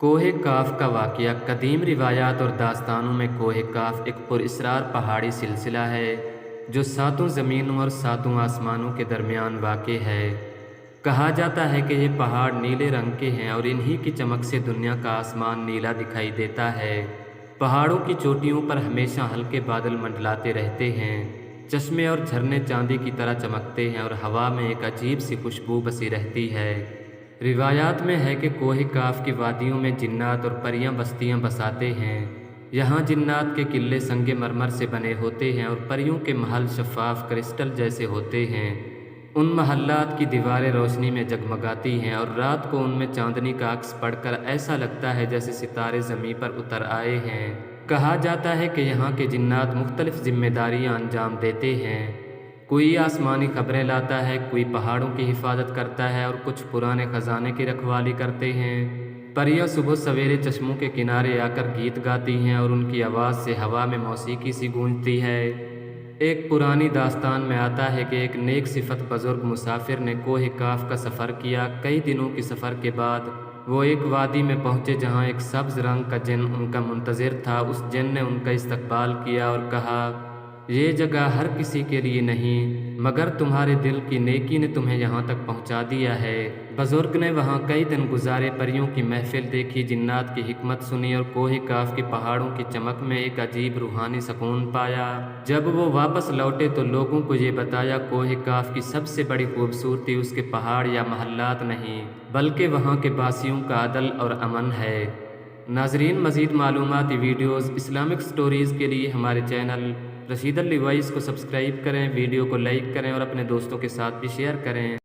कोह काफ का वाक़या कदीम रिवायात और दास्तानों में कोह काफ एक पुरअसरार पहाड़ी सिलसिला है जो सातों ज़मीनों और सातों आसमानों के दरमियान वाक़ है। कहा जाता है कि ये पहाड़ नीले रंग के हैं और इन्हीं की चमक से दुनिया का आसमान नीला दिखाई देता है। पहाड़ों की चोटियों पर हमेशा हल्के बादल मंडलाते रहते हैं। चश्मे और झरने चांदी की तरह चमकते हैं और हवा में एक अजीब सी खुशबू बसी रहती है। रिवायात में है कि कोह काफ की वादियों में जिन्नात और परियां बस्तियां बसाते हैं। यहाँ जिन्नात के किले संगे मरमर से बने होते हैं और परियों के महल शफ़ाफ क्रिस्टल जैसे होते हैं। उन महल्लात की दीवारें रोशनी में जगमगाती हैं और रात को उनमें चांदनी का अक्स पड़कर ऐसा लगता है जैसे सितारे ज़मीं पर उतर आए हैं। कहा जाता है कि यहाँ के जिन्नात मुख्तलिफ जिम्मेदारियाँ अंजाम देते हैं। कोई आसमानी खबरें लाता है, कोई पहाड़ों की हिफाजत करता है और कुछ पुराने खजाने की रखवाली करते हैं। परियां सुबह सवेरे चश्मों के किनारे आकर गीत गाती हैं और उनकी आवाज़ से हवा में मौसीकी सी गूंजती है। एक पुरानी दास्तान में आता है कि एक नेक सिफत बुजुर्ग मुसाफिर ने कोह काफ का सफ़र किया। कई दिनों के सफ़र के बाद वो एक वादी में पहुँचे जहाँ एक सब्ज़ रंग का जिन उनका मुंतज़िर था। उस जिन ने उनका इस्तकबाल किया और कहा, ये जगह हर किसी के लिए नहीं, मगर तुम्हारे दिल की नेकी ने तुम्हें यहाँ तक पहुँचा दिया है। बुजुर्ग ने वहाँ कई दिन गुजारे, परियों की महफिल देखी, जिन्नात की हिकमत सुनी और कोह काफ की पहाड़ों की चमक में एक अजीब रूहानी सुकून पाया। जब वो वापस लौटे तो लोगों को ये बताया, कोह काफ की सबसे बड़ी खूबसूरती उसके पहाड़ या महल्लात नहीं, बल्कि वहाँ के बासियों का अदल और अमन है। नाजरीन, मज़ीद मालूमाती वीडियोज़ इस्लामिक स्टोरीज़ के लिए हमारे चैनल रशीद अल रिवाइस को सब्सक्राइब करें, वीडियो को लाइक करें और अपने दोस्तों के साथ भी शेयर करें।